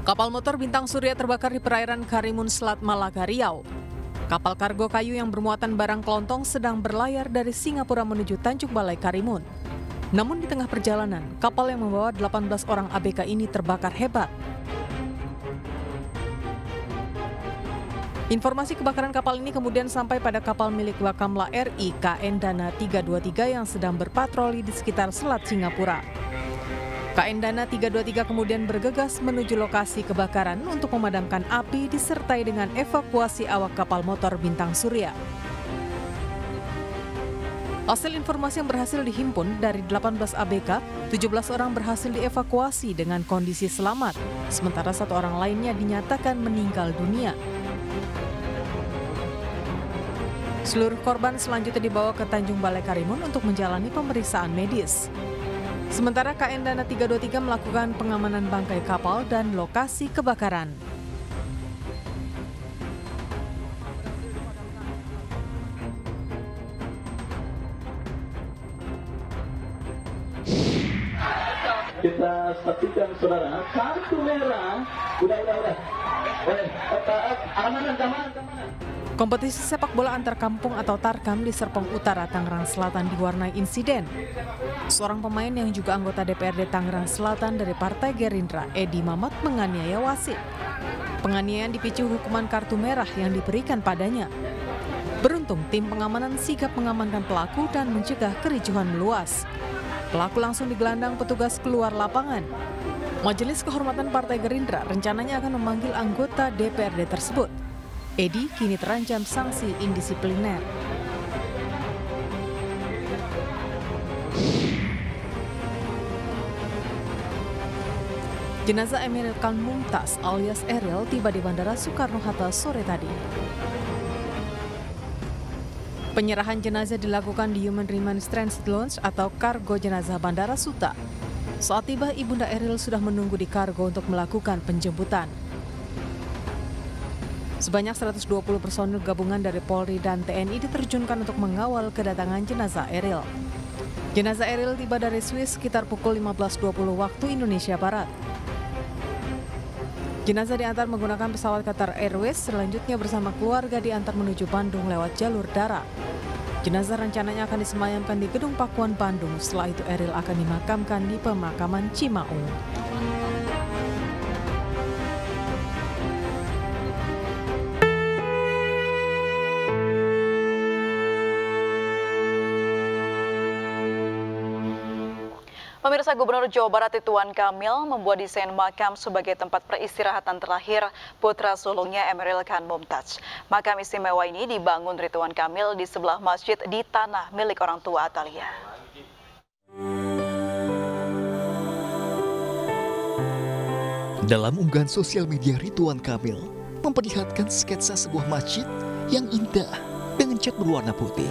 Kapal motor Bintang Surya terbakar di perairan Karimun, Selat Malaka, Riau. Kapal kargo kayu yang bermuatan barang kelontong sedang berlayar dari Singapura menuju Tanjung Balai, Karimun. Namun di tengah perjalanan, kapal yang membawa 18 orang ABK ini terbakar hebat. Informasi kebakaran kapal ini kemudian sampai pada kapal milik Bakamla RI KN Dana 323 yang sedang berpatroli di sekitar Selat Singapura. KN Dana 323 kemudian bergegas menuju lokasi kebakaran untuk memadamkan api disertai dengan evakuasi awak kapal motor Bintang Surya. Hasil informasi yang berhasil dihimpun dari 18 ABK, 17 orang berhasil dievakuasi dengan kondisi selamat, sementara 1 orang lainnya dinyatakan meninggal dunia. Seluruh korban selanjutnya dibawa ke Tanjung Balai, Karimun untuk menjalani pemeriksaan medis. Sementara KN Dana 323 melakukan pengamanan bangkai kapal dan lokasi kebakaran. Kita saksikan saudara, kartu merah. Udah. Amanan. Kompetisi sepak bola antar kampung atau Tarkam di Serpong Utara, Tangerang Selatan diwarnai insiden. Seorang pemain yang juga anggota DPRD Tangerang Selatan dari Partai Gerindra, Edi Mamat, menganiaya wasit. Penganiayaan dipicu hukuman kartu merah yang diberikan padanya. Beruntung tim pengamanan sigap mengamankan pelaku dan mencegah kericuhan meluas. Pelaku langsung digelandang petugas keluar lapangan. Majelis Kehormatan Partai Gerindra rencananya akan memanggil anggota DPRD tersebut. Edi kini terancam sanksi indisipliner. Jenazah Emeril Khan Mumtaz alias Eril tiba di Bandara Soekarno-Hatta sore tadi. Penyerahan jenazah dilakukan di Human Remains Transit Lounge atau kargo jenazah Bandara Suta. Saat tiba, Ibunda Eril sudah menunggu di kargo untuk melakukan penjemputan. Sebanyak 120 personil gabungan dari Polri dan TNI diterjunkan untuk mengawal kedatangan jenazah Eril. Jenazah Eril tiba dari Swiss sekitar pukul 15.20 waktu Indonesia Barat. Jenazah diantar menggunakan pesawat Qatar Airways, selanjutnya bersama keluarga diantar menuju Bandung lewat jalur darat. Jenazah rencananya akan disemayamkan di Gedung Pakuan Bandung, setelah itu Eril akan dimakamkan di pemakaman Cimaung. Pemirsa, Gubernur Jawa Barat Ridwan Kamil membuat desain makam sebagai tempat peristirahatan terakhir putra sulungnya Emeril Khan Mumtaz. Makam istimewa ini dibangun Ridwan Kamil di sebelah masjid di tanah milik orang tua Atalia. Dalam unggahan sosial media, Ridwan Kamil memperlihatkan sketsa sebuah masjid yang indah dengan cat berwarna putih.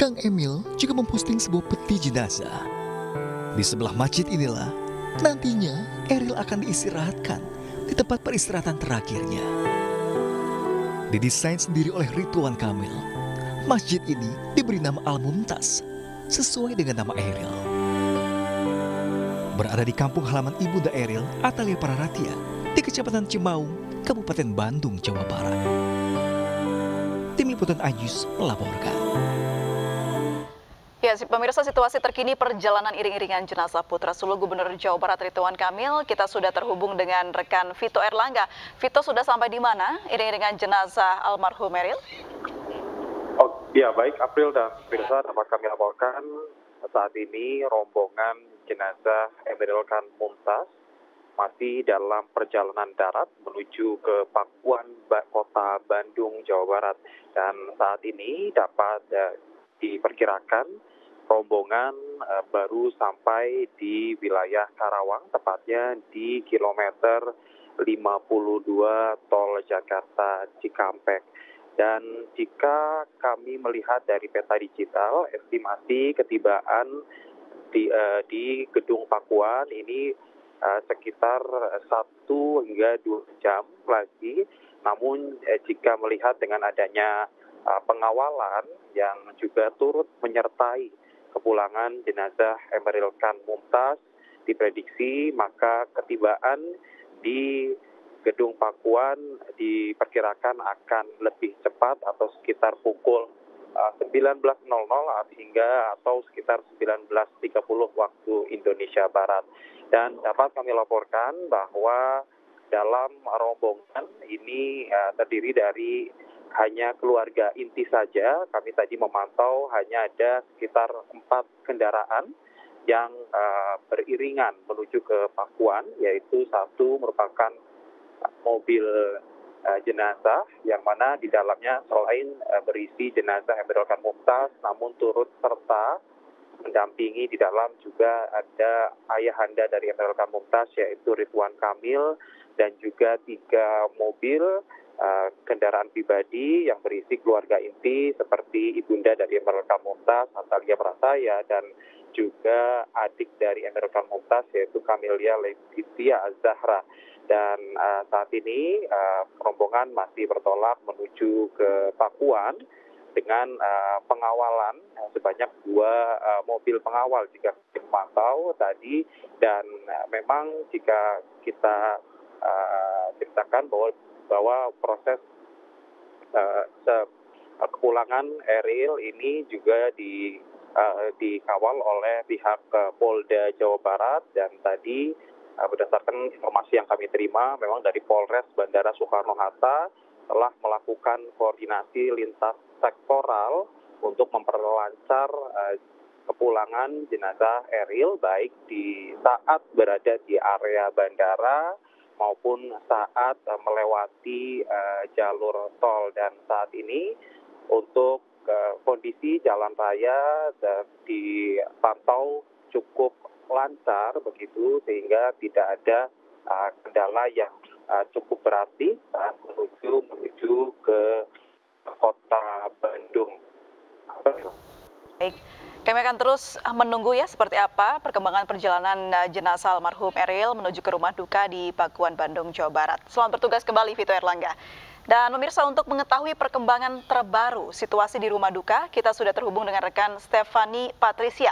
Kang Emil juga memposting sebuah peti jenazah. Di sebelah masjid inilah nantinya Eril akan diistirahatkan di tempat peristirahatan terakhirnya. Didesain sendiri oleh Ridwan Kamil, masjid ini diberi nama Al-Mumtaz sesuai dengan nama Eril. Berada di kampung halaman Ibunda Eril, Atalia Pararatia, di Kecamatan Cimaung, Kabupaten Bandung, Jawa Barat. Tim Liputan Ajus melaporkan. Ya, pemirsa, situasi terkini perjalanan iring-iringan jenazah putra sulung Gubernur Jawa Barat Ridwan Kamil, kita sudah terhubung dengan rekan Vito Erlangga. Vito, sudah sampai di mana iring-iringan jenazah almarhum Emeril? Oh, ya, baik April dan pemirsa, dapat kami laporkan saat ini rombongan jenazah Emeril Khan Mumtaz masih dalam perjalanan darat menuju ke Pakuan, Kota Bandung, Jawa Barat. Dan saat ini dapat diperkirakan rombongan baru sampai di wilayah Karawang, tepatnya di kilometer 52 Tol Jakarta Cikampek. Dan jika kami melihat dari peta digital, estimasi ketibaan di Gedung Pakuan ini sekitar 1 hingga 2 jam lagi. Namun jika melihat dengan adanya pengawalan yang juga turut menyertai kepulangan jenazah Emeril Khan Mumtaz diprediksi, maka ketibaan di Gedung Pakuan diperkirakan akan lebih cepat atau sekitar pukul 19.00 hingga atau sekitar 19.30 waktu Indonesia Barat. Dan dapat kami laporkan bahwa dalam rombongan ini terdiri dari hanya keluarga inti saja. Kami tadi memantau hanya ada sekitar 4 kendaraan yang beriringan menuju ke Pakuan, yaitu satu merupakan mobil jenazah yang mana di dalamnya selain berisi jenazah Emeril Khan Mumtaz, namun turut serta mendampingi di dalam juga ada ayahanda dari Emeril Khan Mumtaz, yaitu Ridwan Kamil, dan juga 3 mobil kendaraan pribadi yang berisi keluarga inti seperti ibunda dari Emeril Khan Mumtaz, Atalia Prasaya, dan juga adik dari Emeril Khan Mumtaz, yaitu Camelia Letitia Az-Zahra. Dan saat ini rombongan masih bertolak menuju ke Pakuan dengan pengawalan sebanyak 2 mobil pengawal jika kita pantau tadi. Dan memang jika kita ceritakan bahwa proses kepulangan Eril ini juga dikawal oleh pihak Polda Jawa Barat. Dan tadi berdasarkan informasi yang kami terima, memang dari Polres Bandara Soekarno-Hatta telah melakukan koordinasi lintas sektoral untuk memperlancar kepulangan jenazah Eril, baik di saat berada di area bandara maupun saat melewati jalur tol. Dan saat ini untuk kondisi jalan raya dipantau cukup lancar begitu, sehingga tidak ada kendala yang cukup berarti saat menuju ke kota Bandung. Baik, kami akan terus menunggu ya seperti apa perkembangan perjalanan jenazah almarhum Eril menuju ke rumah duka di Pakuan, Bandung, Jawa Barat. Selamat bertugas kembali, Vito Erlangga. Dan pemirsa, untuk mengetahui perkembangan terbaru situasi di rumah duka, kita sudah terhubung dengan rekan Stefani Patricia.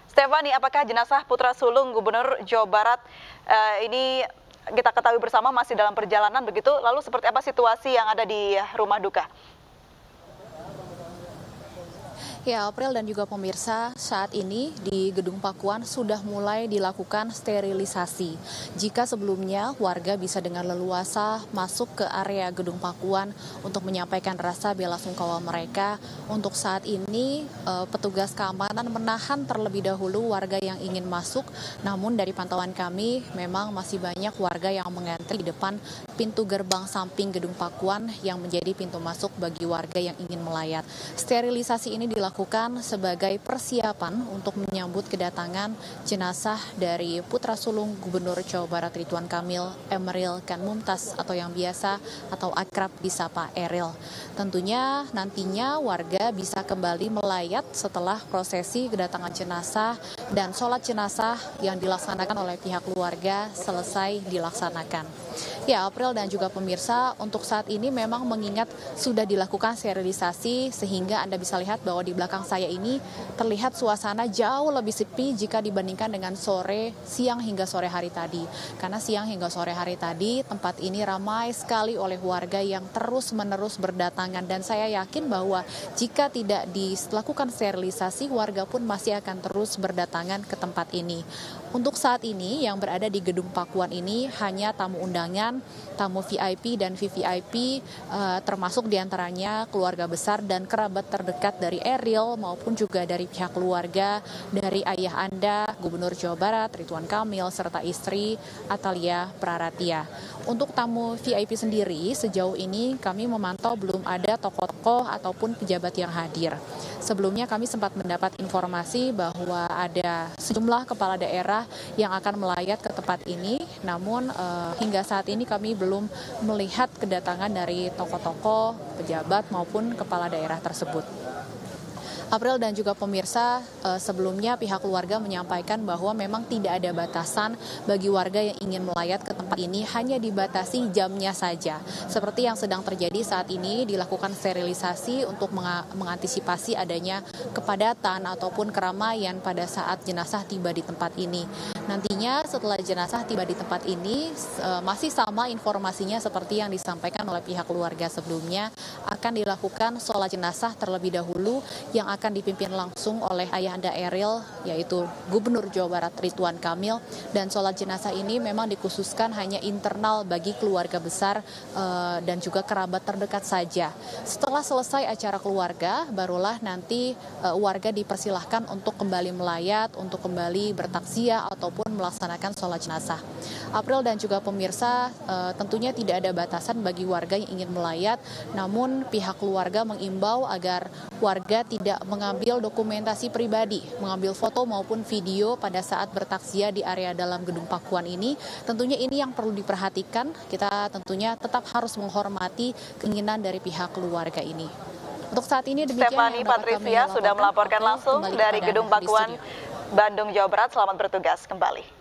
Stefani, apakah jenazah putra sulung Gubernur Jawa Barat ini kita ketahui bersama masih dalam perjalanan begitu? Lalu seperti apa situasi yang ada di rumah duka? Ya, April dan juga pemirsa, saat ini di Gedung Pakuan sudah mulai dilakukan sterilisasi. Jika sebelumnya warga bisa dengan leluasa masuk ke area Gedung Pakuan untuk menyampaikan rasa bela sungkawa mereka, untuk saat ini petugas keamanan menahan terlebih dahulu warga yang ingin masuk. Namun dari pantauan kami memang masih banyak warga yang mengantri di depan pintu gerbang samping Gedung Pakuan yang menjadi pintu masuk bagi warga yang ingin melayat. Sterilisasi ini dilakukan sebagai persiapan untuk menyambut kedatangan jenazah dari putra sulung Gubernur Jawa Barat Ridwan Kamil, Emeril Khan Mumtaz, atau yang biasa atau akrab disapa Eril. Tentunya nantinya warga bisa kembali melayat setelah prosesi kedatangan jenazah dan sholat jenazah yang dilaksanakan oleh pihak keluarga selesai dilaksanakan. Ya, April dan juga pemirsa, untuk saat ini memang mengingat sudah dilakukan sterilisasi sehingga Anda bisa lihat bahwa di belakang saya ini terlihat suasana jauh lebih sepi jika dibandingkan dengan siang hingga sore hari tadi. Karena siang hingga sore hari tadi tempat ini ramai sekali oleh warga yang terus-menerus berdatangan, dan saya yakin bahwa jika tidak dilakukan sterilisasi, warga pun masih akan terus berdatangan ke tempat ini. Untuk saat ini yang berada di Gedung Pakuan ini hanya tamu undangan, tamu VIP dan VVIP, termasuk diantaranya keluarga besar dan kerabat terdekat dari Eril maupun juga dari pihak keluarga dari ayah Anda, Gubernur Jawa Barat Ridwan Kamil, serta istri Atalia Praratia. Untuk tamu VIP sendiri, sejauh ini kami memantau belum ada tokoh-tokoh ataupun pejabat yang hadir. Sebelumnya kami sempat mendapat informasi bahwa ada sejumlah kepala daerah yang akan melayat ke tempat ini, namun hingga saat ini kami belum melihat kedatangan dari tokoh-tokoh, pejabat maupun kepala daerah tersebut. April dan juga pemirsa, sebelumnya pihak keluarga menyampaikan bahwa memang tidak ada batasan bagi warga yang ingin melayat ke tempat ini, hanya dibatasi jamnya saja. Seperti yang sedang terjadi saat ini, dilakukan sterilisasi untuk mengantisipasi adanya kepadatan ataupun keramaian pada saat jenazah tiba di tempat ini. Nantinya setelah jenazah tiba di tempat ini, masih sama informasinya seperti yang disampaikan oleh pihak keluarga sebelumnya, akan dilakukan sholat jenazah terlebih dahulu yang akan dipimpin langsung oleh ayahanda Eril, yaitu Gubernur Jawa Barat Ridwan Kamil, dan sholat jenazah ini memang dikhususkan hanya internal bagi keluarga besar dan juga kerabat terdekat saja. Setelah selesai acara keluarga, barulah nanti warga dipersilahkan untuk kembali melayat, untuk kembali bertakziah ataupun melaksanakan sholat jenazah. April dan juga pemirsa, tentunya tidak ada batasan bagi warga yang ingin melayat, namun pihak keluarga mengimbau agar warga tidak mengambil dokumentasi pribadi, mengambil foto maupun video pada saat bertakziah di area dalam gedung pakuan ini. Tentunya ini yang perlu diperhatikan, kita tentunya tetap harus menghormati keinginan dari pihak keluarga ini. Untuk saat ini demikian. Stephanie Patricia sudah melaporkan langsung dari gedung pakuan Bandung, Jawa Barat. Selamat bertugas kembali.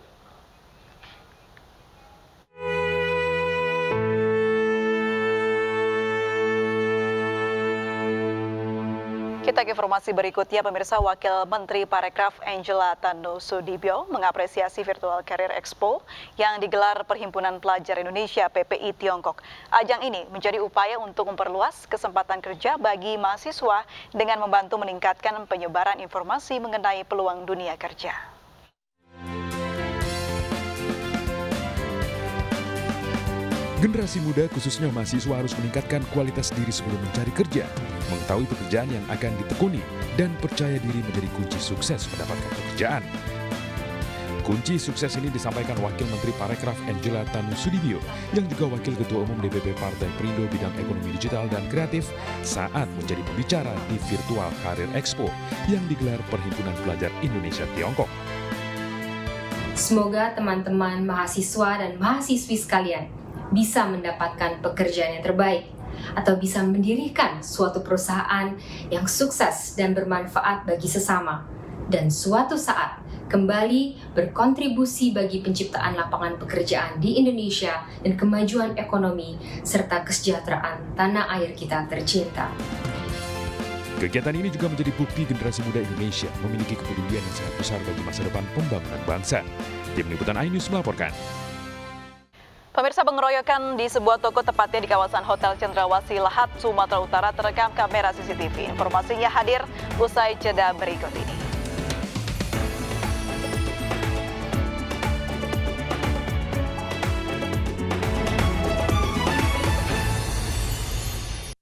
Kita ke informasi berikutnya, pemirsa. Wakil Menteri Parekraf Angela Tanu-Sudibyo mengapresiasi Virtual Career Expo yang digelar Perhimpunan Pelajar Indonesia PPI Tiongkok. Ajang ini menjadi upaya untuk memperluas kesempatan kerja bagi mahasiswa dengan membantu meningkatkan penyebaran informasi mengenai peluang dunia kerja. Generasi muda khususnya mahasiswa harus meningkatkan kualitas diri sebelum mencari kerja, mengetahui pekerjaan yang akan ditekuni, dan percaya diri menjadi kunci sukses mendapatkan pekerjaan. Kunci sukses ini disampaikan Wakil Menteri Parekraf Angela Tanu-Sudibyo yang juga Wakil Ketua Umum DPP Partai Perindo bidang ekonomi digital dan kreatif saat menjadi pembicara di Virtual Career Expo yang digelar Perhimpunan Pelajar Indonesia Tiongkok. Semoga teman-teman mahasiswa dan mahasiswi sekalian bisa mendapatkan pekerjaan yang terbaik atau bisa mendirikan suatu perusahaan yang sukses dan bermanfaat bagi sesama, dan suatu saat kembali berkontribusi bagi penciptaan lapangan pekerjaan di Indonesia dan kemajuan ekonomi serta kesejahteraan tanah air kita tercinta. Kegiatan ini juga menjadi bukti generasi muda Indonesia memiliki kepedulian yang sangat besar bagi masa depan pembangunan bangsa. Tim Liputan iNews melaporkan. Pemirsa, pengeroyokan di sebuah toko tepatnya di kawasan Hotel Cendrawasih Lahat, Sumatera Utara terekam kamera CCTV. Informasinya hadir usai jeda berikut ini.